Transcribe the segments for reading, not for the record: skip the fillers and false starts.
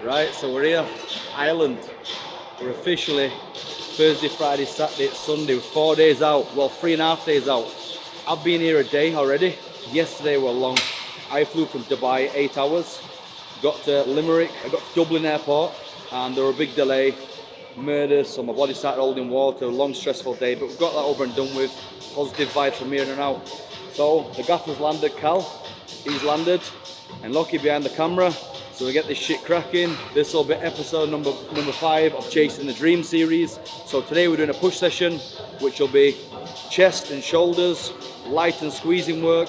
Right, so we're here, Ireland. We're officially Thursday, Friday, Saturday, Sunday, 4 days out. Well, 3.5 days out. I've been here a day already. Yesterday were long. I flew from Dubai 8 hours, got to Limerick, I got to Dublin airport, and there were a big delay, murders, so my body started holding water, a long stressful day, but we've got that over and done with. Positive vibes from here and out. So the gaffer's landed, Cal, he's landed, and Lockie behind the camera. So we get this shit cracking. This will be episode number 5 of Chasing the Dream series. So today we're doing a push session, which will be chest and shoulders, light and squeezing work.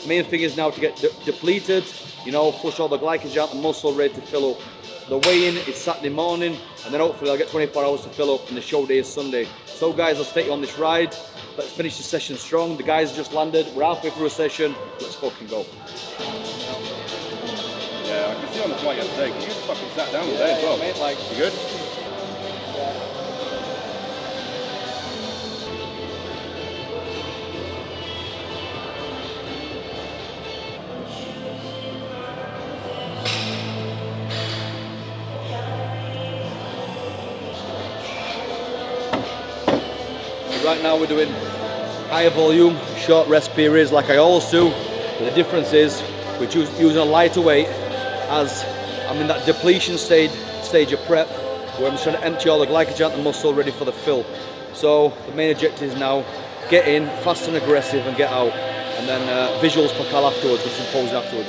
Main thing is now to get depleted, you know, flush all the glycogen out the muscle, ready to fill up. The weigh-in is Saturday morning, and then hopefully I'll get 24 hours to fill up, and the show day is Sunday. So guys, let's take you on this ride. Let's finish the session strong. The guys just landed. We're halfway through a session. Let's fucking go. Yeah, I can see on the flight yesterday, because you just fucking sat down today as well. Mate, like, you good? So right now we're doing higher volume, short rest periods like I always do. But the difference is we're using a lighter weight as I'm in that depletion stage of prep where I'm just trying to empty all the glycogen out the muscle ready for the fill. So the main objective is now get in, fast and aggressive, and get out. And then visuals per cal afterwards with some posing afterwards.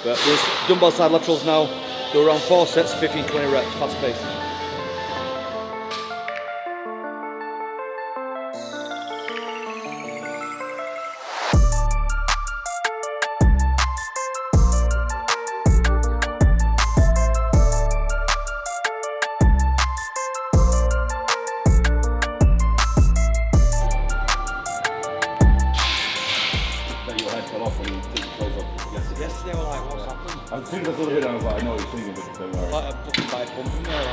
But there's dumbbell side laterals now, do around 4 sets, 15-20 reps, fast paced. Yesterday, we're like, what's happened? As soon as I saw the video, I was like, I know what you're thinking, but don't worry. Like a fucking five pump in there,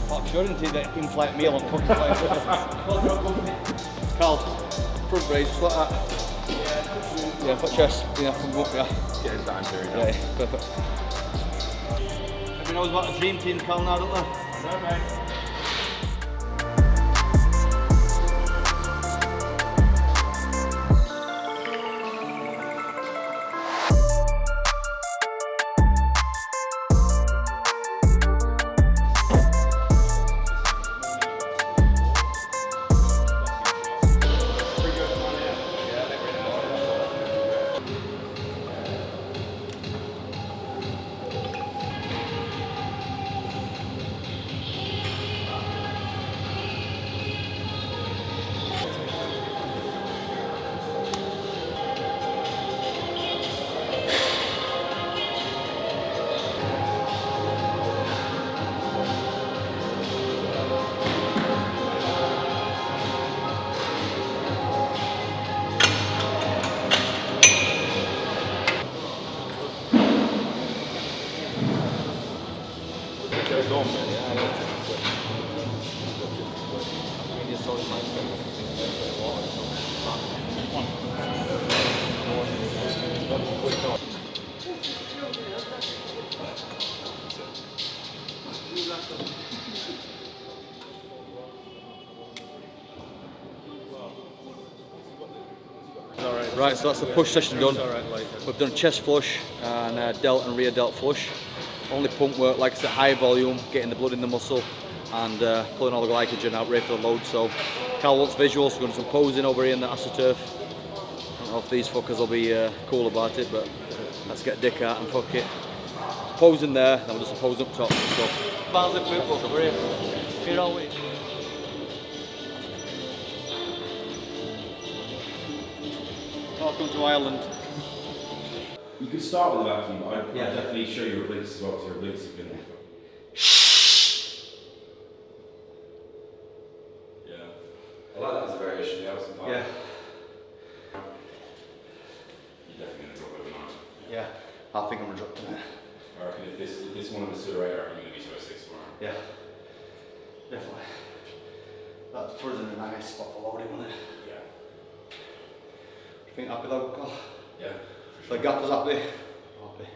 like, I'm sure didn't see that in-flight meal on fucking flight. Carl, front brace, just like that. Yeah, foot chest, yeah, from up, yeah. Get into that period. Yeah, perfect. Everyone knows about the dream team, Carl, now, don't they? No, mate. Right, so that's the push session done. We've done chest flush and delt and rear delt flush. Only pump work, like I said, high volume, getting the blood in the muscle and pulling all the glycogen out ready for the load. So Cal wants visuals, we're going to do some posing over here in the AstroTurf. I don't know if these fuckers will be cool about it, but let's get dick out and fuck it. Posing there, then we'll do some posing up top and stuff. Here all week. Welcome to Ireland. You could start with the vacuum, but I'd definitely show you your obliques as well, because your obliques have been... Yeah. I like that as a variation, yeah, some fun. Yeah. You're definitely going to drop overnight. Yeah. I think I'm going to drop tonight. I reckon if this one of the Sudorate, I reckon you're going to be 206 tomorrow. Yeah. Definitely. That's frozen in a nice spot for loading, wasn't it? Yeah. I think happy though, Carl? Yeah. The gap was happy. Happy.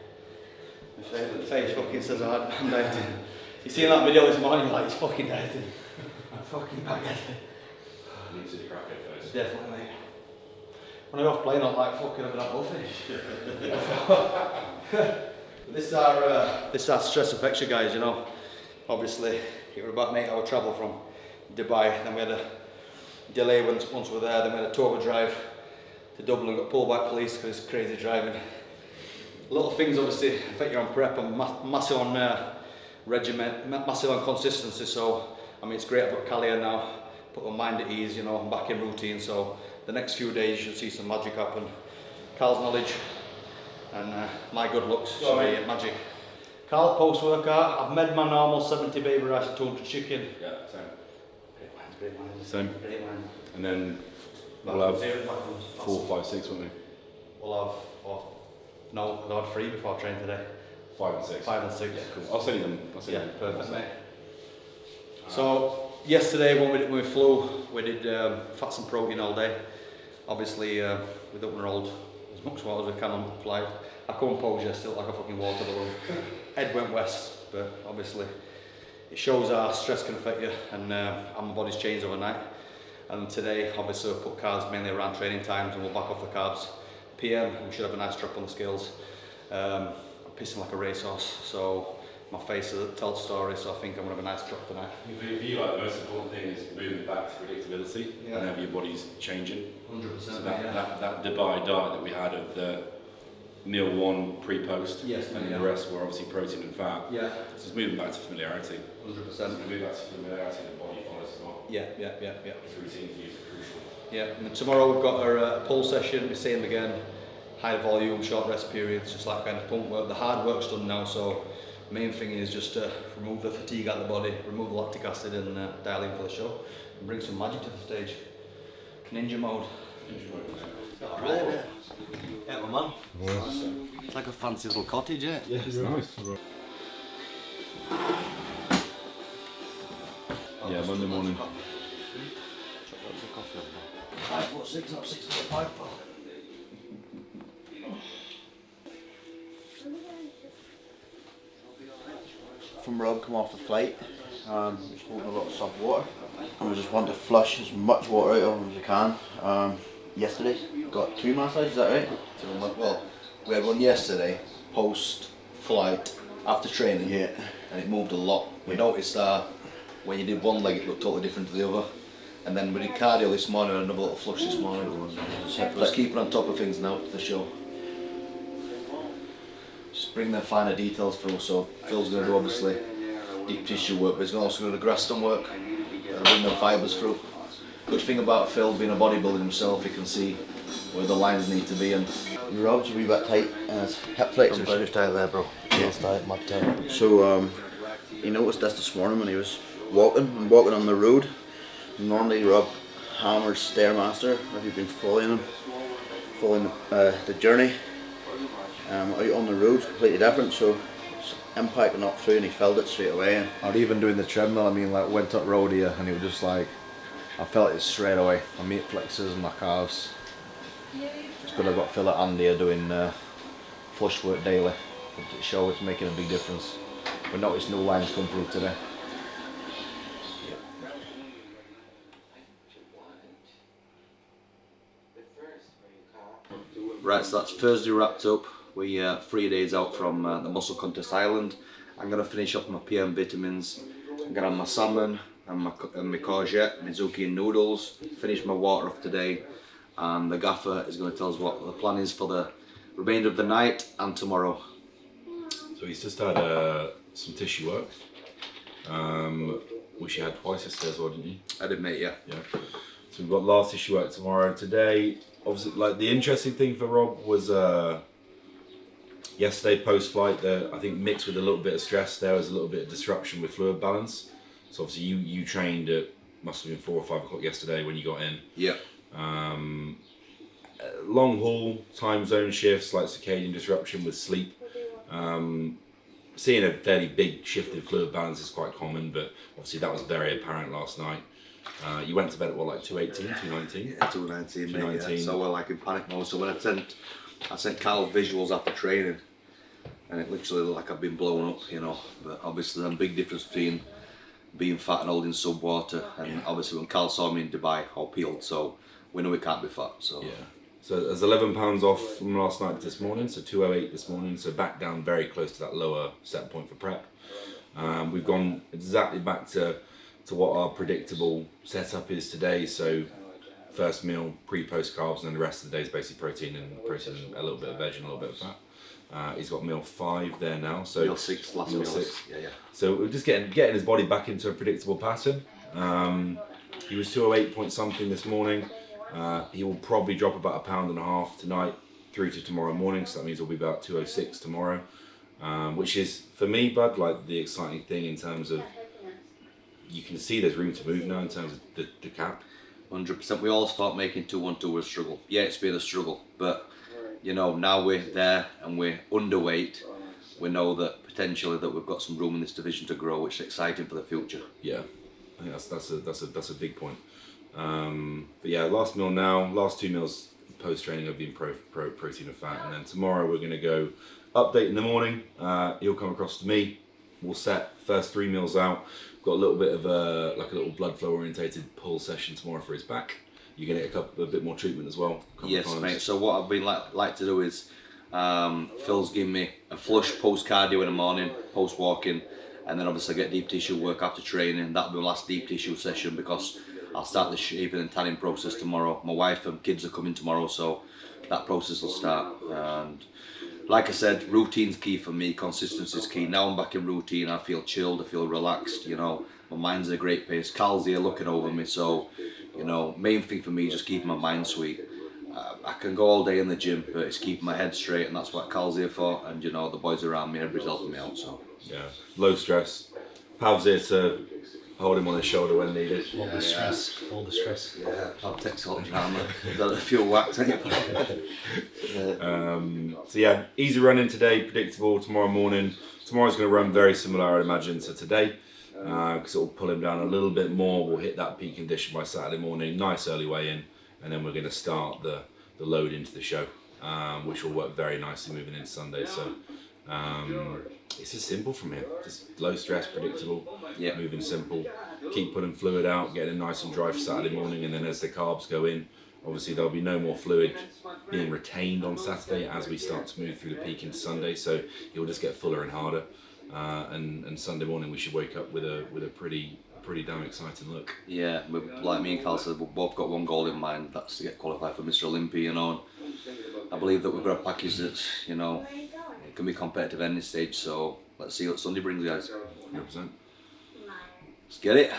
The face fucking says I'm dieting. You seen that video this morning? Like, he's fucking dieting. Fucking baguette. Need to crack it first. Definitely. When I go off playing, I'm like, fucking, I'm not bullfish. This is our stress affection, guys, you know. Obviously, it was about an 8-hour travel from Dubai. Then we had a delay once we were there. Then we had a tour drive to Dublin and got pulled by police because it's crazy driving. Little things obviously affect you on prep. I'm massive on regiment, massive on consistency. So, I mean, it's great. I've got Kalia now. Put my mind at ease, you know. I'm back in routine. So, the next few days you should see some magic happen. Carl's knowledge and my good looks should be magic. Carl, post-workout, I've made my normal 70 baby rice and 200 chicken. Yeah, same. Great minds. Same. Great minds. And then we'll have 4, 5, 6, won't we? We'll have, no, I had 3 before I trained today. 5 and 6. 5 and 6. Yeah, cool. I'll send you them. Yeah, perfect, mate. So, yesterday when we flew, we did fats and protein all day. Obviously, we don't want to hold as much water as we can on flight. I composed yesterday, still like a fucking water balloon. Head went west, but obviously it shows how stress can affect you, and how my body's changed overnight. And today, obviously, I put carbs mainly around training times, and we'll back off the carbs. PM, we should have a nice drop on the scales. I'm pissing like a racehorse, so my face tells a story, so I think I'm going to have a nice drop tonight. For you, like, the most important thing is moving back to predictability whenever your body's changing. 100%. So that Dubai diet that we had of the meal 1 pre-post, Yes, and yeah. the rest were obviously protein and fat. Yeah. So it's moving back to familiarity. 100%. So move back to familiarity, the body follows as well. Yeah. It's routine for you is crucial. Yeah, and then tomorrow we've got our pull session, the same again, high volume, short rest periods, just like kind of pump work. The hard work's done now, so main thing is just to remove the fatigue out of the body, remove the lactic acid and dial in for the show, and bring some magic to the stage. Ninja mode. Alright, yeah, my man. It's like a fancy little cottage, yeah? Yeah, it's nice. Yeah, Monday morning. 5'6", not 6'5". From Rob, come off the flight, just holding a lot of soft water, and we just want to flush as much water out of them as we can. Yesterday, got 2 massages, is that right? Well, we had one yesterday, post-flight, after training, Yeah. and it moved a lot. We noticed that when you did one leg, it looked totally different to the other. And then we did cardio this morning and another little flush this morning. Just keeping on top of things now to the show. Just bring the finer details through. So Phil's going to do obviously deep tissue work, but he's also going to do Graston work and bring the fibres through. Good thing about Phil being a bodybuilder himself, he can see where the lines need to be. And Rob's a wee bit tight, and his hip flexors. very tight there, bro. Yeah. Tight, mad tight. So he noticed this morning when he was walking on the road. Normally Rob hammers Stairmaster. If you've been following the journey out on the road, completely different. So it's impacting up through, and he felt it straight away. Or even doing the treadmill, I mean, like went up road here and it was just like, I felt it straight away. My meat flexors and my calves. It's good I've got Phil at Andy here doing flush work daily. It shows it's making a big difference. We noticed no lines come through today. Right, so that's Thursday wrapped up. We 3 days out from the Muscle Contest Island. I'm going to finish up my PM vitamins. I'm going to have my salmon and my courgette, my zucchini noodles. Finish my water off today. And the gaffer is going to tell us what the plan is for the remainder of the night and tomorrow. So he's just had some tissue work, which you had twice yesterday as well, didn't you? I did, mate, yeah. Yeah. So we've got last tissue work tomorrow. Today, obviously, like the interesting thing for Rob was yesterday post-flight. I think mixed with a little bit of stress, there was a little bit of disruption with fluid balance. So obviously, you trained at must have been 4 or 5 o'clock yesterday when you got in. Yeah. Long haul, time zone shifts, like circadian disruption with sleep. Seeing a fairly big shift in fluid balance is quite common, but obviously that was very apparent last night. You went to bed at what, like 2:18, 2:19? Yeah, 2:19, mate. 2:19. Yeah. So we're like in panic mode. So when I sent Carl visuals after training, and it literally looked like I've been blown up, you know. But obviously, there's a big difference between being fat and holding sub water, and obviously when Carl saw me in Dubai, I peeled, so we know it can't be fat. So Yeah. So there's 11 pounds off from last night to this morning, so 208 this morning, so back down very close to that lower set point for prep. We've gone exactly back to what our predictable setup is today. So first meal, pre-post carbs, and then the rest of the day is basically protein and a little bit of veg and a little bit of fat. He's got meal 5 there now. So meal 6, last meal 6. Yeah. So we're just getting his body back into a predictable pattern. He was 208 point something this morning. He will probably drop about 1.5 pounds tonight through to tomorrow morning. So that means he'll be about 206 tomorrow, which is for me, Bud, like the exciting thing in terms of you can see there's room to move now in terms of the cap. 100%. We always thought making 212 was a struggle. Yeah, it's been a struggle, but you know, now we're there and we're underweight. We know that potentially that we've got some room in this division to grow, which is exciting for the future. Yeah, I think that's a big point. But yeah, last meal now, last 2 meals post training have been protein and fat, and then tomorrow we're going to go update in the morning. He'll come across to me. We'll set first 3 meals out. Got a little bit of a little blood flow orientated pull session tomorrow for his back. You're going to get a bit more treatment as well. Yes, mate. So what I've been like to do is Phil's giving me a flush post cardio in the morning, post walking, and then obviously get deep tissue work after training. That'll be my last deep tissue session because I'll start the shaving and tanning process tomorrow. My wife and kids are coming tomorrow, so that process will start. And like I said, routine's key for me, consistency is key. Now I'm back in routine, I feel chilled, I feel relaxed, you know. My mind's in a great pace. Carl's here looking over me, so, you know, main thing for me is just keeping my mind sweet. I can go all day in the gym, but it's keeping my head straight, and that's what Carl's here for. And, you know, the boys around me, everybody's helping me out, so. Yeah, low stress. Pav's here to hold him on his shoulder when needed. All the stress. Yeah, I'll take salt drama. Got a few whacks anyway. So yeah, easy running today, predictable tomorrow morning. Tomorrow's going to run very similar, I would imagine, to today, because it'll pull him down a little bit more. We'll hit that peak condition by Saturday morning, nice early weigh in, and then we're going to start the load into the show, which will work very nicely moving into Sunday. So it's just simple from here, just low stress, predictable, moving simple, keep putting fluid out, getting it nice and dry for Saturday morning, and then as the carbs go in, obviously there'll be no more fluid being retained on Saturday as we start to move through the peak into Sunday, so it will just get fuller and harder, and Sunday morning we should wake up with a pretty damn exciting look. Yeah, like me and Carl said, we've both got one goal in mind, that's to get qualified for Mr. Olympia, you know. I believe that we've got a package that's, you know, it can be competitive at any stage, so let's see what Sunday brings, guys. 100%. Let's get it.